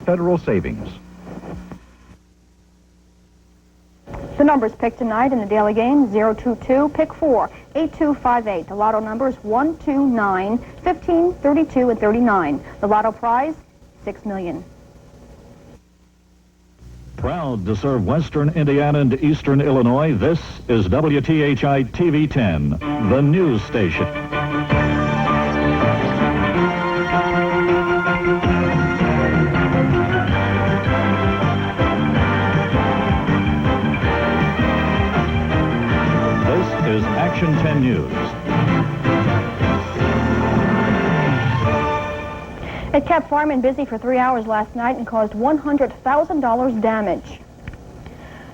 federal savings. The numbers picked tonight in the daily game: 022, pick 4, 8258. The lotto numbers 1, 2, 9, 15, 32, and 39. The lotto prize, $6 million. Proud to serve Western Indiana and Eastern Illinois, this is WTHI TV 10, the news station. This is Act10n News. It kept firemen busy for 3 hours last night and caused $100,000 damage.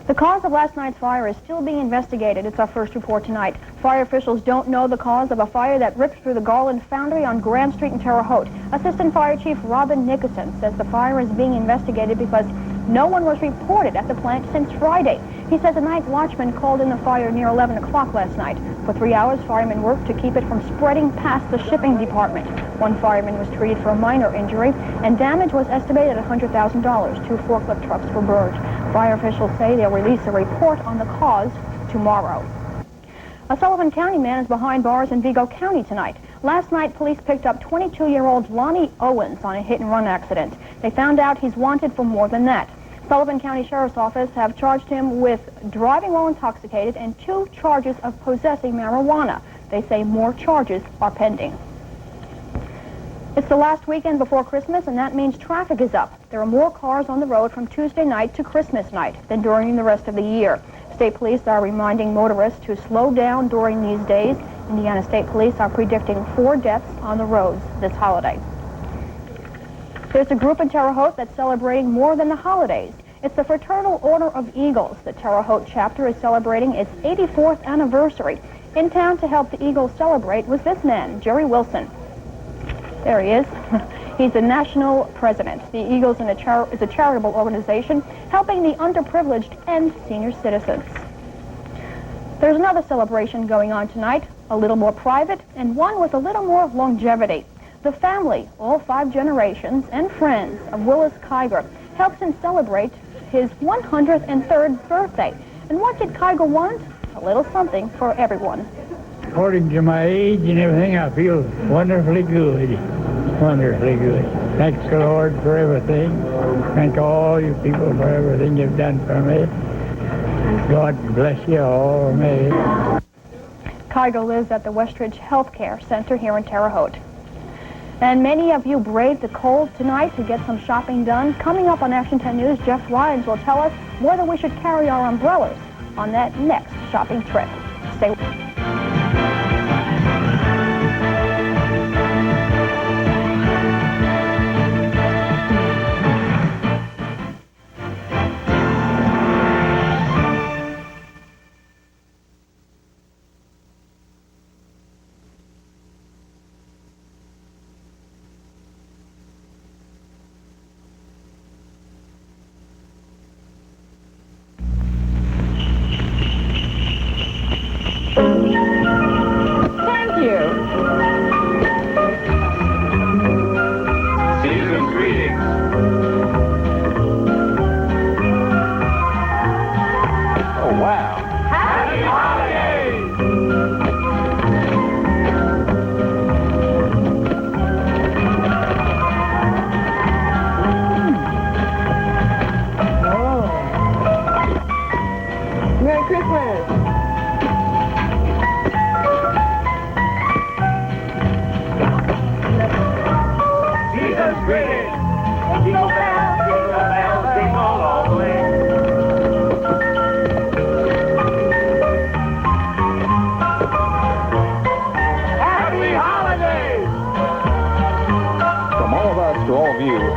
The cause of last night's fire is still being investigated. It's our first report tonight. Fire officials don't know the cause of a fire that ripped through the Garland Foundry on Grand Street in Terre Haute. Assistant Fire Chief Robin Nickerson says the fire is being investigated because no one was reported at the plant since Friday. He says a night watchman called in the fire near 11 o'clock last night. For 3 hours, firemen worked to keep it from spreading past the shipping department. One fireman was treated for a minor injury, and damage was estimated at $100,000. 2 forklift trucks were burned. Fire officials say they'll release a report on the cause tomorrow. A Sullivan County man is behind bars in Vigo County tonight. Last night, police picked up 22-year-old Lonnie Owens on a hit-and-run accident. They found out he's wanted for more than that. Sullivan County Sheriff's Office have charged him with driving while intoxicated and 2 charges of possessing marijuana. They say more charges are pending. It's the last weekend before Christmas, and that means traffic is up. There are more cars on the road from Tuesday night to Christmas night than during the rest of the year. State police are reminding motorists to slow down during these days. Indiana State Police are predicting 4 deaths on the roads this holiday. There's a group in Terre Haute that's celebrating more than the holidays. It's the Fraternal Order of Eagles. The Terre Haute chapter is celebrating its 84th anniversary. In town to help the Eagles celebrate was this man, Jerry Wilson. There he is. He's the national president. The Eagles is a charitable organization helping the underprivileged and senior citizens. There's another celebration going on tonight, a little more private, and one with a little more longevity. The family, all 5 generations, and friends of Willis Kiger helps him celebrate his 103rd birthday. And what did Kiger want? A little something for everyone. According to my age and everything, I feel wonderfully good. Wonderfully good. Thanks the Lord for everything. Thank all you people for everything you've done for me. God bless you all. May. Kiger lives at the Westridge Health Care Center here in Terre Haute. And many of you braved the cold tonight to get some shopping done. Coming up on Act10n News, Jeff Lyons will tell us whether we should carry our umbrellas on that next shopping trip. Stay with us.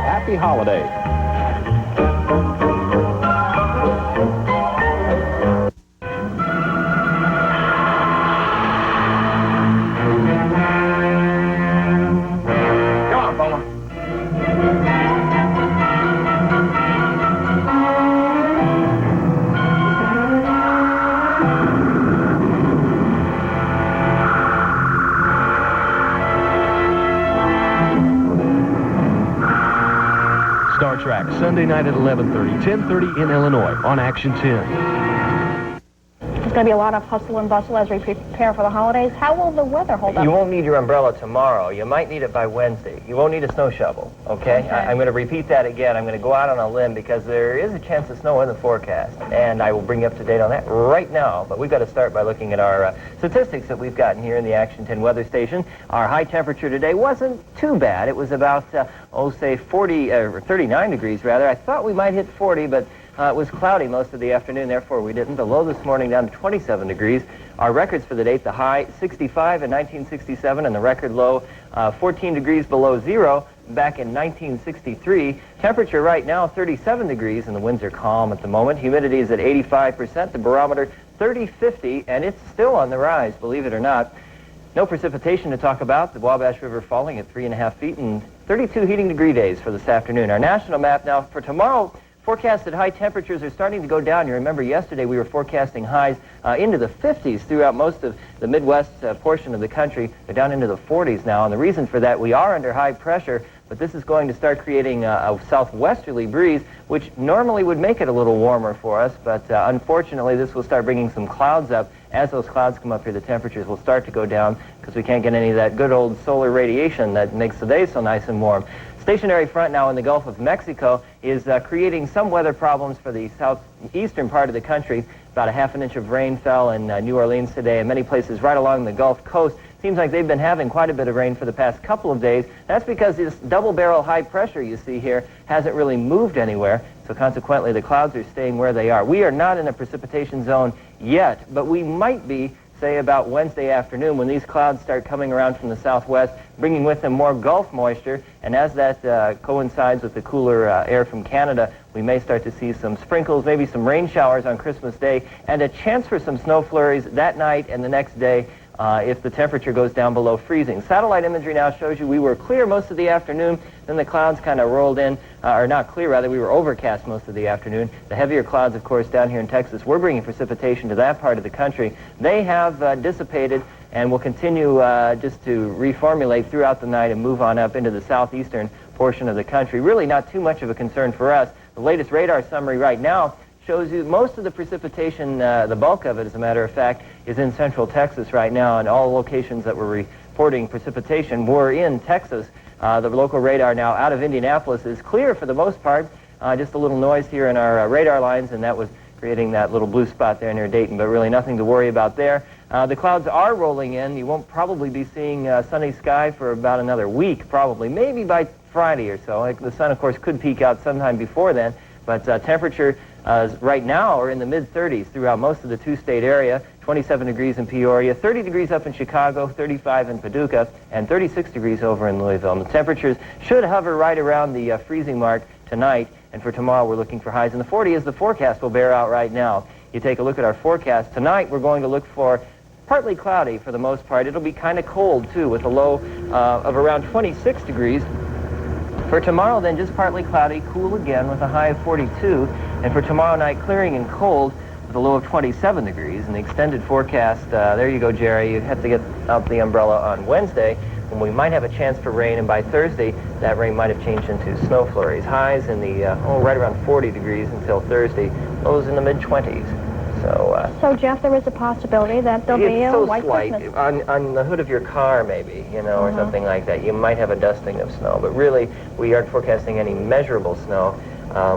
Happy holiday. Star Trek, Sunday night at 11:30, 10:30 in Illinois on Action 10. There's going to be a lot of hustle and bustle as we prepare for the holidays. How will the weather hold up? You won't need your umbrella tomorrow. You might need it by Wednesday. You won't need a snow shovel, okay? I'm going to repeat that again. I'm going to go out on a limb because there is a chance of snow in the forecast, and I will bring you up to date on that right now. But we've got to start by looking at our statistics that we've gotten here in the Action 10 weather station. Our high temperature today wasn't too bad. It was about, say 40 or 39 degrees rather. I thought we might hit 40, but it was cloudy most of the afternoon, therefore we didn't. The low this morning down to 27 degrees. Our records for the date, the high 65 in 1967 and the record low 14 degrees below zero back in 1963. Temperature right now 37 degrees and the winds are calm at the moment. Humidity is at 85%, the barometer 3050, and it's still on the rise, believe it or not. No precipitation to talk about. The Wabash River falling at 3.5 feet and 32 heating degree days for this afternoon. Our national map now for tomorrow. Forecasted high temperatures are starting to go down. You remember yesterday we were forecasting highs into the 50s throughout most of the Midwest portion of the country. They're down into the 40s now, and the reason for that, we are under high pressure, but this is going to start creating a southwesterly breeze, which normally would make it a little warmer for us, but unfortunately this will start bringing some clouds up. As those clouds come up here, the temperatures will start to go down because we can't get any of that good old solar radiation that makes the day so nice and warm. Stationary front now in the Gulf of Mexico is creating some weather problems for the southeastern part of the country. About a half an inch of rain fell in New Orleans today and many places right along the Gulf Coast. Seems like they've been having quite a bit of rain for the past couple of days. That's because this double-barrel high pressure you see here hasn't really moved anywhere, so consequently the clouds are staying where they are. We are not in a precipitation zone yet, but we might be, say, about Wednesday afternoon when these clouds start coming around from the southwest, bringing with them more Gulf moisture, and as that coincides with the cooler air from Canada, we may start to see some sprinkles, maybe some rain showers on Christmas Day, and a chance for some snow flurries that night and the next day if the temperature goes down below freezing. Satellite imagery now shows you we were clear most of the afternoon, then the clouds kind of rolled in, or not clear rather, we were overcast most of the afternoon. The heavier clouds, of course, down here in Texas, we're bringing precipitation to that part of the country. They have dissipated and will continue just to reformulate throughout the night and move on up into the southeastern portion of the country. Really not too much of a concern for us. The latest radar summary right now shows you most of the precipitation, the bulk of it, as a matter of fact, is in central Texas right now, and all locations that were reporting precipitation were in Texas. The local radar now out of Indianapolis is clear for the most part. Just a little noise here in our radar lines, and that was creating that little blue spot there near Dayton, but really nothing to worry about there. The clouds are rolling in. You won't probably be seeing sunny sky for about another week, probably, maybe by Friday or so. The sun, of course, could peak out sometime before then, but temperature right now are in the mid-30s throughout most of the two-state area. 27 degrees in Peoria, 30 degrees up in Chicago, 35 in Paducah, and 36 degrees over in Louisville. And the temperatures should hover right around the freezing mark tonight, and for tomorrow we're looking for highs in the 40s. The forecast will bear out right now. You take a look at our forecast. Tonight we're going to look for partly cloudy for the most part. It'll be kind of cold, too, with a low of around 26 degrees. For tomorrow, then, just partly cloudy, cool again with a high of 42. And for tomorrow night, clearing and cold with a low of 27 degrees. And the extended forecast, there you go, Jerry. You have to get out the umbrella on Wednesday when we might have a chance for rain. And by Thursday, that rain might have changed into snow flurries. Highs in the, right around 40 degrees until Thursday. Lows in the mid-20s. So, Jeff, there is a possibility that there'll be a white Christmas. On the hood of your car, maybe, you know, or something like that. You might have a dusting of snow, but really, we aren't forecasting any measurable snow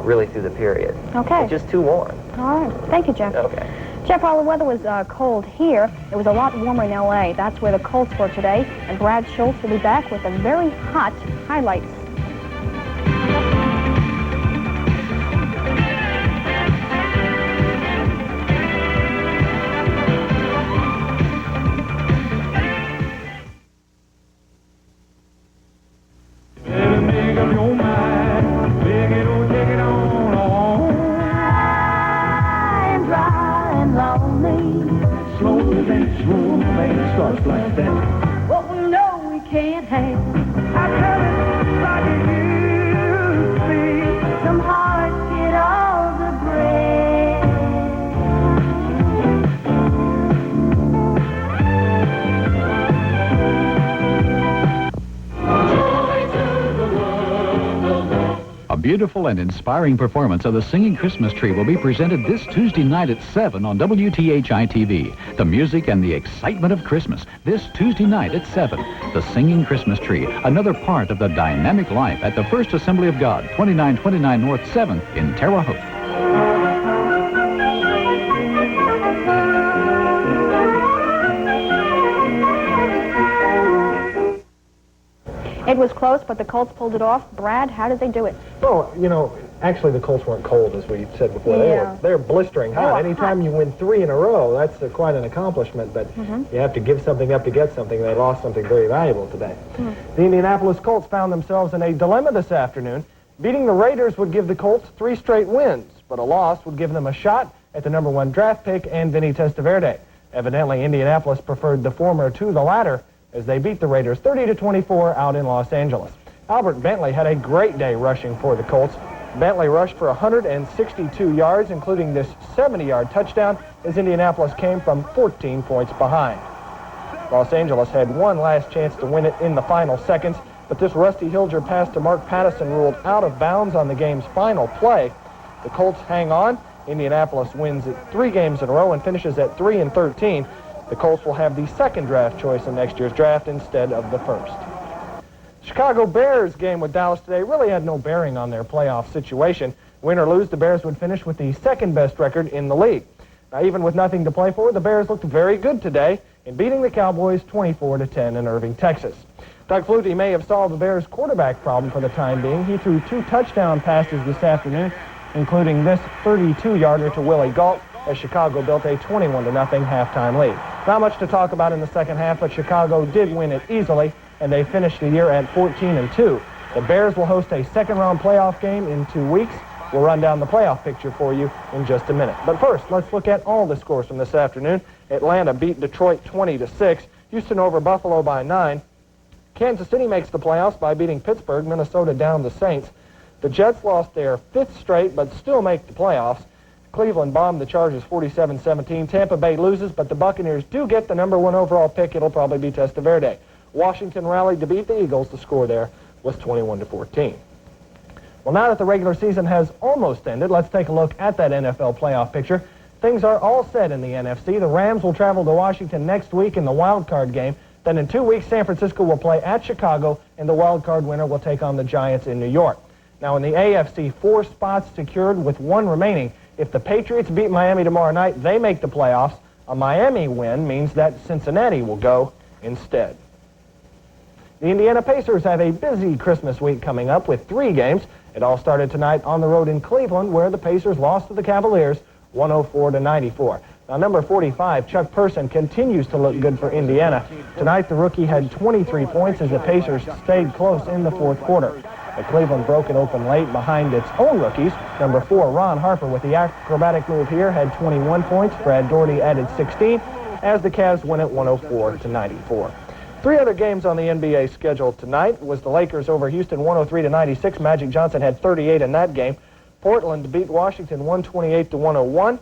really through the period. Okay. It's just too warm. All right. Thank you, Jeff. Okay. Jeff, while the weather was cold here, it was a lot warmer in L.A. That's where the Colts were today, and Brad Schultz will be back with a very hot highlights. What we know we can't have. I tell it like it used to be. Some hearts get all the bread. A beauty beautiful and inspiring performance of the Singing Christmas Tree will be presented this Tuesday night at 7 on WTHI TV. The music and the excitement of Christmas this Tuesday night at 7. The Singing Christmas Tree, another part of the dynamic life at the First Assembly of God, 2929 North 7th in Terre Haute. It was close, but the Colts pulled it off. Brad, how did they do it? Well, you know, actually the Colts weren't cold, as we said before. Yeah. They were blistering hot. Anytime you win 3 in a row, that's quite an accomplishment, but you have to give something up to get something. They lost something very valuable today. The Indianapolis Colts found themselves in a dilemma this afternoon. Beating the Raiders would give the Colts 3 straight wins, but a loss would give them a shot at the #1 draft pick and Vinny Testaverde. Evidently, Indianapolis preferred the former to the latter, as they beat the Raiders 30-24 out in Los Angeles. Albert Bentley had a great day rushing for the Colts. Bentley rushed for 162 yards, including this 70-yard touchdown, as Indianapolis came from 14 points behind. Los Angeles had one last chance to win it in the final seconds, but this Rusty Hilger pass to Mark Pattison ruled out of bounds on the game's final play. The Colts hang on. Indianapolis wins it 3 games in a row and finishes at 3-13. The Colts will have the second draft choice in next year's draft instead of the first. Chicago Bears game with Dallas today really had no bearing on their playoff situation. Win or lose, the Bears would finish with the second-best record in the league. Now, even with nothing to play for, the Bears looked very good today in beating the Cowboys 24-10 in Irving, Texas. Doug Flutie may have solved the Bears' quarterback problem for the time being. He threw 2 touchdown passes this afternoon, including this 32-yarder to Willie Gault, as Chicago built a 21-0 halftime lead. Not much to talk about in the second half, but Chicago did win it easily, and they finished the year at 14-2. The Bears will host a second-round playoff game in 2 weeks. We'll run down the playoff picture for you in just a minute. But first, let's look at all the scores from this afternoon. Atlanta beat Detroit 20-6. Houston over Buffalo by 9. Kansas City makes the playoffs by beating Pittsburgh. Minnesota down the Saints. The Jets lost their 5th straight, but still make the playoffs. Cleveland bombed the Chargers 47-17. Tampa Bay loses, but the Buccaneers do get the #1 overall pick. It'll probably be Testaverde. Washington rallied to beat the Eagles. The score there was 21-14. Well, now that the regular season has almost ended, let's take a look at that NFL playoff picture. Things are all set in the NFC. The Rams will travel to Washington next week in the wild card game. Then in 2 weeks, San Francisco will play at Chicago, and the wild card winner will take on the Giants in New York. Now in the AFC, 4 spots secured with 1 remaining. If the Patriots beat Miami tomorrow night, they make the playoffs. A Miami win means that Cincinnati will go instead. The Indiana Pacers have a busy Christmas week coming up with 3 games. It all started tonight on the road in Cleveland, where the Pacers lost to the Cavaliers 104-94. Now, number 45, Chuck Person, continues to look good for Indiana. Tonight, the rookie had 23 points as the Pacers stayed close in the 4th quarter. But Cleveland broke it open late behind its own rookies. Number 4, Ron Harper, with the acrobatic move here, had 21 points. Brad Daugherty added 16, as the Cavs win it 104-94. 3 other games on the NBA schedule tonight was the Lakers over Houston 103-96. Magic Johnson had 38 in that game. Portland beat Washington 128-101.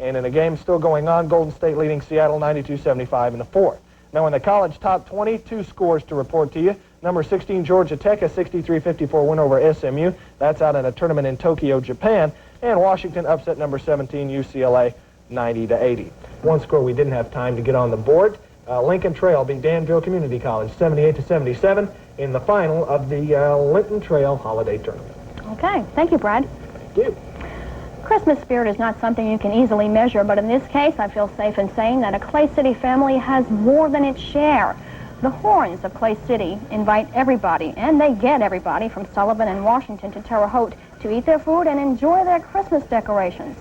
And in a game still going on, Golden State leading Seattle 92-75 in the 4th. Now in the college top 20, 2 scores to report to you. Number 16, Georgia Tech, a 63-54 win over SMU. That's out in a tournament in Tokyo, Japan. And Washington upset number 17, UCLA, 90-80. One score we didn't have time to get on the board. Lincoln Trail beat Danville Community College 78-77 in the final of the Lincoln Trail Holiday Tournament. Okay, thank you, Brad. Thank you. Christmas spirit is not something you can easily measure, but in this case, I feel safe in saying that a Clay City family has more than its share. The Horns of Clay City invite everybody, and they get everybody from Sullivan and Washington to Terre Haute to eat their food and enjoy their Christmas decorations.